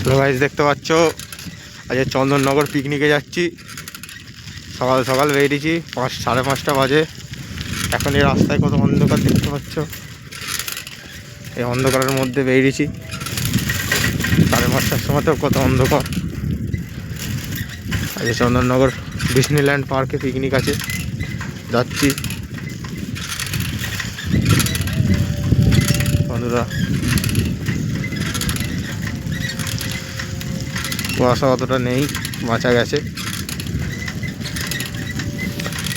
Hello guys, দেখতে পাচ্ছ আজ চন্দননগর পিকনিকে যাচ্ছি। সকাল সকাল বেরিয়েছি, 5:30 বাজে। এখন এই রাস্তায় কত অন্ধকার দেখতে পাচ্ছ। এই অন্ধকারের মধ্যে বেরিয়েছি, 5:30টার সময় তো কত অন্ধকার। আজ চন্দননগর ডিসনিল্যান্ড পার্কে পিকনিক আছে, যাচ্ছি বন্ধুরা। কুয়াশা অতটা নেই, বাঁচা গেছে।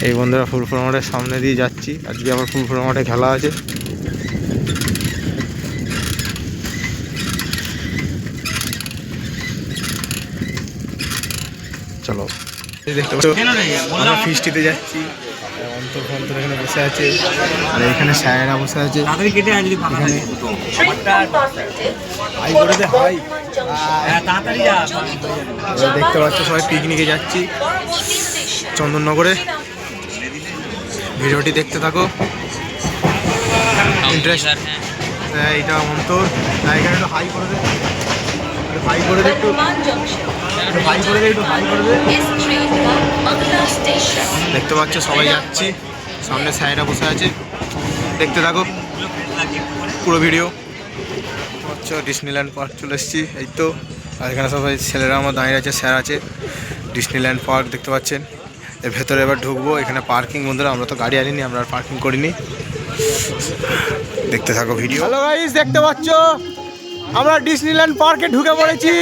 এই বন্ধুরা ফুলফুল মাঠের সামনে দিয়ে যাচ্ছি। আজকে আবার ফুলফুল মাঠে খেলা আছে। চলো, দেখতে পাচ্ছ আমরা ফিস্টিতে যাচ্ছি। অন্তর এখানে বসে আছে, আর এখানে স্যারেরা বসে আছে। দেখতে পাচ্ছ সবাই পিকনিকে যাচ্ছি চন্দননগরে। ভিডিওটি দেখতে থাকো, ইন্টারেস্ট। এইটা অন্তর, এখানে একটু হাই করে দে, হাই করে দে, একটু হাই করে দে, একটু হাই করে দে। দেখতে পাচ্ছ সবাই যাচ্ছি, সামনে স্যারেরা বসে আছে। দেখতে থাকো পুরো ভিডিও। আচ্ছা, ডিসনিল্যান্ড পার্ক চলে এসেছি, এই তো। আর এখানে সবাই ছেলেরা আমার দাঁড়িয়ে আছে, স্যার আছে। ডিসনিল্যান্ড পার্ক দেখতে পাচ্ছেন। এর ভেতরে এবার ঢুকবো। এখানে পার্কিং বন্ধুরা, আমরা তো গাড়ি আনিনি, আমরা আর পার্কিং করিনি। দেখতে থাকো ভিডিও। হ্যালো গাইস, দেখতে পাচ্ছ আমরা ডিসনিল্যান্ড পার্কে ঢুকে পড়েছি।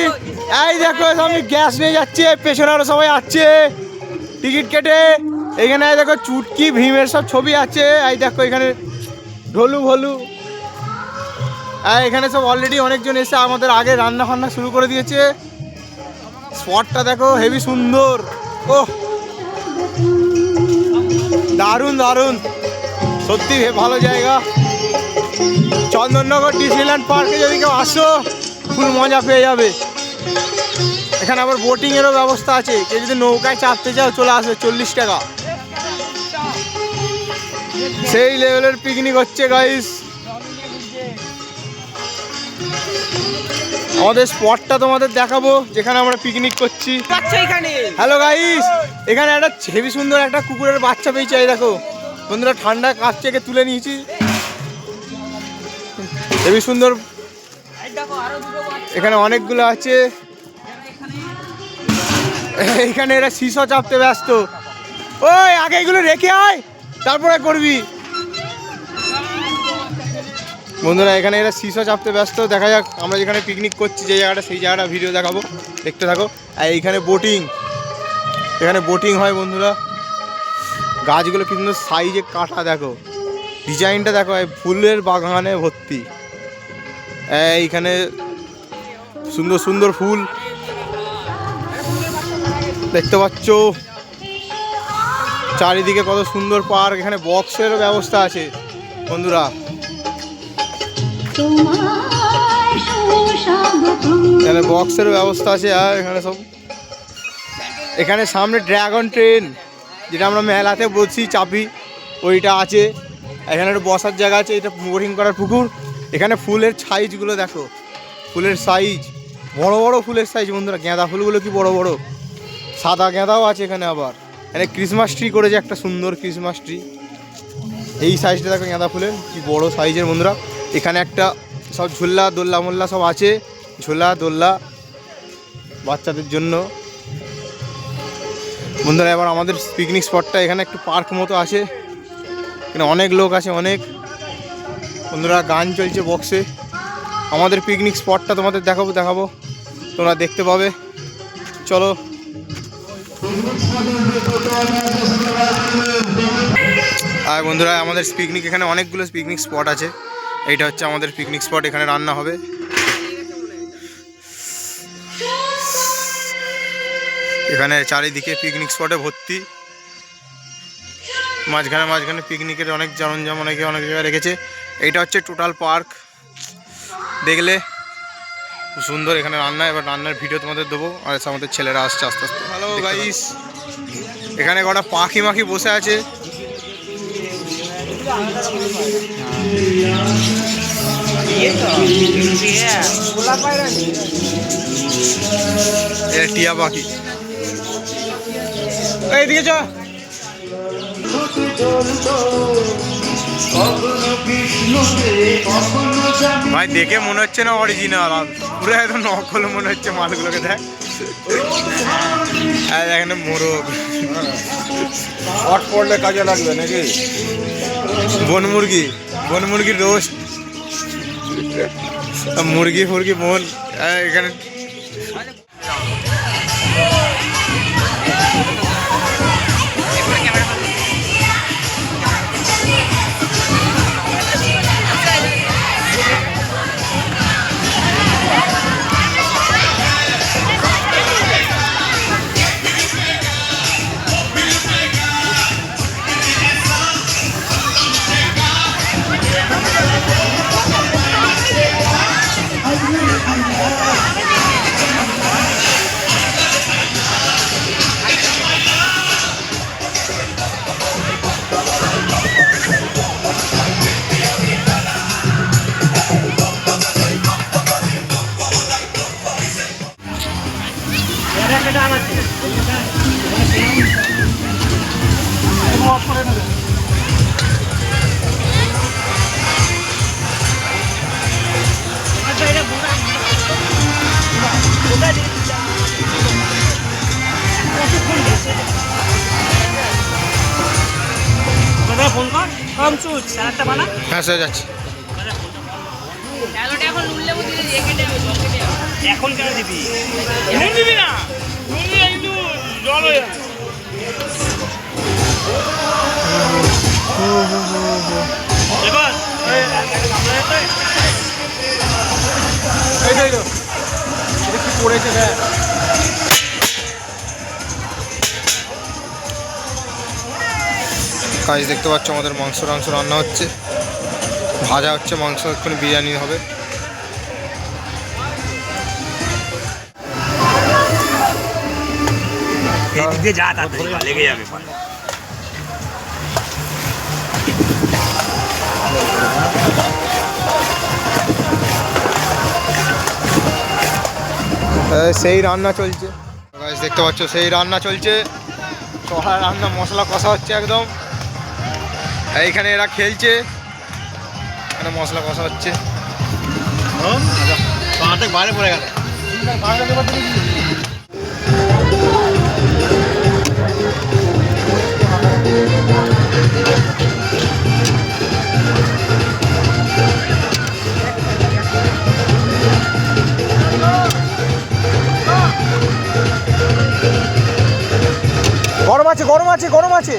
এই দেখো, আমি গ্যাস নিয়ে যাচ্ছি, পেছনে আরো সবাই আছে টিকিট কেটে। এখানে দেখো চুটকি ভীমের সব ছবি আছে। এই দেখো এখানে ঢোলু ভোলু। এখানে সব অলরেডি অনেকজন এসে আমাদের আগে রান্না ফান্না শুরু করে দিয়েছে। স্পটটা দেখো, হেভি সুন্দর। ওহ, দারুণ দারুণ, সত্যি ভালো জায়গা। চন্দননগর ডিসনিল্যান্ড পার্কে যদি কেউ আসো, ফুল মজা পেয়ে যাবে। এখানে আবার বোটিংয়েরও ব্যবস্থা আছে। কেউ যদি নৌকায় চাপতে চাও, চলে আসবে, 40 টাকা। সেই লেভেলের পিকনিক হচ্ছে গাইস। আমাদের স্পটটা তোমাদের দেখাবো, যেখানে আমরা পিকনিক করছি। হ্যালো গাইস, এখানে একটা হেভি সুন্দর একটা কুকুরের বাচ্চা পেয়েছি। এই দেখো বন্ধুরা, ঠান্ডা কাছ থেকে তুলে নিয়েছি, হেভি সুন্দর। এখানে অনেকগুলো আছে। এখানে এরা শিশু চাপতে ব্যস্ত। ওই আগে এগুলো রেখে আয়, তারপরে করবি। বন্ধুরা এখানে এরা শিশু চাপতে ব্যস্ত। দেখা যাক আমরা যেখানে পিকনিক করছি, যে জায়গাটা, সেই জায়গাটা ভিডিও দেখাবো, দেখতে থাকো। আর এইখানে বোটিং, এখানে বোটিং হয় বন্ধুরা। গাছগুলো কিন্তু সাইজে কাটা, দেখো ডিজাইনটা দেখো, ফুলের বাগানে ভর্তি। এইখানে সুন্দর সুন্দর ফুল দেখতে পাচ্ছ। চারিদিকে কত সুন্দর পার্ক। এখানে বক্সেরও ব্যবস্থা আছে বন্ধুরা। এখানে বক্সেরও ব্যবস্থা আছে। আর এখানে সব, এখানে সামনে ড্রাগন ট্রেন, যেটা আমরা মেলাতে বসি চাপি, ওইটা আছে। এখানে একটা বসার জায়গা আছে, এটা বোটিং করার পুকুর। এখানে ফুলের সাইজগুলো দেখো, ফুলের সাইজ বড় বড় ফুলের সাইজ বন্ধুরা। গাঁদা ফুলগুলো কি বড় বড়, সাদা গাঁদাও আছে এখানে। আবার এখানে ক্রিসমাস ট্রি করেছে, একটা সুন্দর ক্রিসমাস ট্রি। এই সাইজটা দেখো গাঁদা ফুলের, কি বড় সাইজের বন্ধুরা। এখানে একটা সব ঝুল্লা দোল্লা মোল্লা সব আছে, ঝোলা দোল্লা বাচ্চাদের জন্য বন্ধুরা। এবার আমাদের পিকনিক স্পটটা এখানে একটু পার্ক মতো আছে। এখানে অনেক লোক আছে, অনেক বন্ধুরা। গান চলছে বক্সে। আমাদের পিকনিক স্পটটা তোমাদের দেখাবো, তোমরা দেখতে পাবে। চলো। আর বন্ধুরা আমাদের পিকনিক, এখানে অনেকগুলো পিকনিক স্পট আছে। এইটা হচ্ছে আমাদের পিকনিক স্পট, এখানে রান্না হবে। এখানে চারিদিকে পিকনিক স্পটে ভর্তি। মাঝখানে পিকনিকের অনেক সরঞ্জাম অনেক জায়গায় রেখেছে। এইটা হচ্ছে টোটাল পার্ক, দেখলে খুব সুন্দর। এখানে রান্না, এবার রান্নার ভিডিও তোমাদের দেবো। আর আমাদের ছেলেরা আসছে আস্তে আস্তে। হ্যালো গাইস, এখানে কটা পাখি মাখি বসে আছে। এটা টিয়া পাখি। এইদিকে চ। ভাই দেখে মনে হচ্ছে না অরিজিনাল, পুরো একদম নকল মনে হচ্ছে মালগুলোকে। দেখ এখানে মোরগ হট পড়লে কাজে লাগবে নাকি? বনমুরগির রোস্ট, মুরগি বোন এখানে। হ্যাঁ স্যার যাচ্ছি। এখন কেন দিবি? এখন দিবি না, একটু জল হয়ে যাবে। এবার কি পড়েছে দেখ। কাজ দেখতে পাচ্ছ, আমাদের মাংস রান্না হচ্ছে, ভাজা হচ্ছে মাংস, এক্ষুনি বিরিয়ানি হবে। এদিক দিয়ে যা, তাড়াতাড়ি লেগে যাবে। সেই রান্না চলছে গাইস, দেখতে পাচ্ছ সেই রান্না চলছে। কড়া রান্না, মশলা কষা হচ্ছে একদম। এইখানে এরা খেলছে, এখানে মশলা কষা হচ্ছে। বাইরে পড়ে গেল। গরম আছে।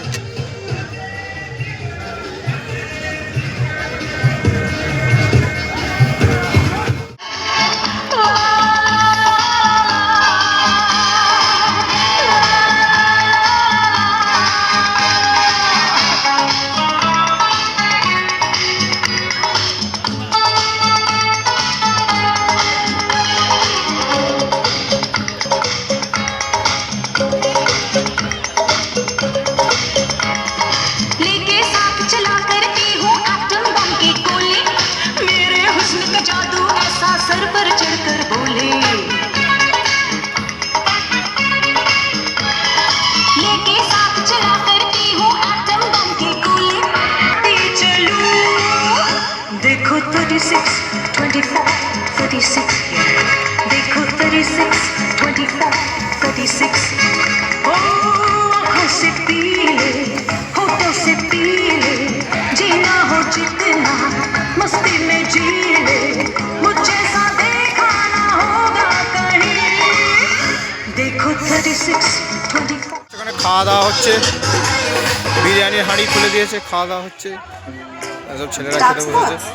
देखो 36, 24, 36, देखो 36, 24, 36, ओ आँखों से पी ले, होठों से पी ले, जीना हो जितना मस्ती में जी ले, मुझे सा देखा ना होगा कहीं, देखो 36, 24। এখানে খাওয়া দাওয়া হচ্ছে, বিরিয়ানির হাঁড়ি খুলে দিয়েছে, খাওয়া দাওয়া হচ্ছে, সব ছেলেরা খেতে বসেছে।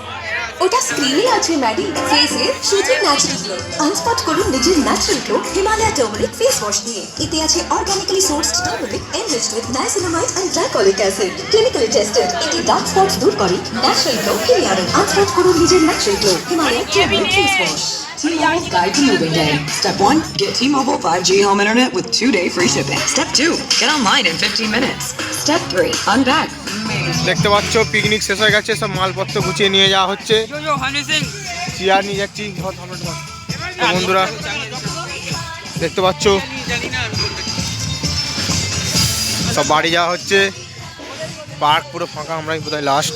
ওটা স্ক্রিনে আছে ম্যাডি। ফেসে শুধু ন্যাচারাল গ্লো। আনস্পট করুন নিজের natural glow Himalaya turmeric face wash দিয়ে। এতে আছে organically sourced turmeric enriched with niacinamide and glycolic acid. Clinically tested. এটি ডার্ক স্পটস দূর করে। Natural glow Himalaya. আনস্পট করুন নিজের natural glow Himalaya turmeric face wash. T-Mobile Guide to Moving Day. Step 1, get T-Mobile 5G home internet with 2-day free shipping. Step 2, get online in 15 minutes. Step 3, unpack. দেখতে পাচ্ছ picnic শেষ হয়ে গেছে, সব মালপত্র গুছিয়ে নিয়ে যাওয়া হচ্ছে। চেয়ার নিয়ে যাচ্ছি। তো বন্ধুরা দেখতে পাচ্ছ সব বাড়ি যাওয়া হচ্ছে। পার্ক পুরো ফাঁকা, আমরাই বোধহয় লাস্ট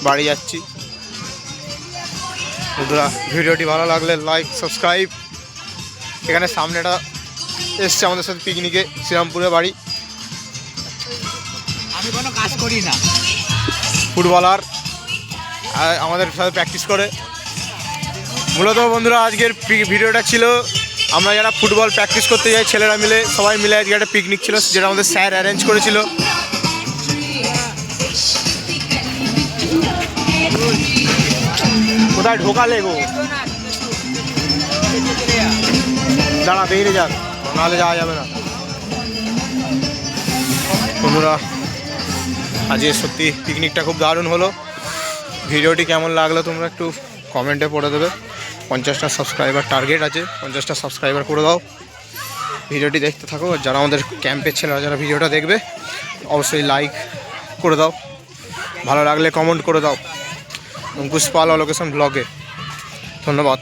বাড়ি যাচ্ছি। বন্ধুরা ভিডিওটি ভালো লাগলে লাইক সাবস্ক্রাইব। এখানে সামনেটা এসছে আমাদের সাথে পিকনিকে, শ্রীরামপুরে বাড়ি, আমি কোনো কাজ করি না। ফুটবলার আমাদের সাথে প্র্যাকটিস করে। মূলত বন্ধুরা আজকের ভিডিওটা ছিল আমরা যারা ফুটবল প্র্যাকটিস করতে যাই ছেলেরা মিলে, সবাই মিলে আজকে একটা পিকনিক ছিল যেটা আমাদের স্যার অ্যারেঞ্জ করেছিল। কোথায় ঢোকালে গো? দাঁড়া বেরিয়ে যাক, নাহলে যাওয়া যাবে না। বন্ধুরা আজকে সত্যি পিকনিকটা খুব দারুণ হলো। ভিডিওটি কেমন লাগলো তোমরা একটু কমেন্টে পড়ে দেবে। 50টা সাবস্ক্রাইবার টার্গেট আছে, 50টা সাবস্ক্রাইবার করে দাও। ভিডিওটি দেখতে থাকো। আর যারা আমাদের ক্যাম্পের ছেলেরা যারা ভিডিওটা দেখবে অবশ্যই লাইক করে দাও, ভালো লাগলে কমেন্ট করে দাও। অঙ্কুশ পাল লোকেশন ব্লগে। ধন্যবাদ।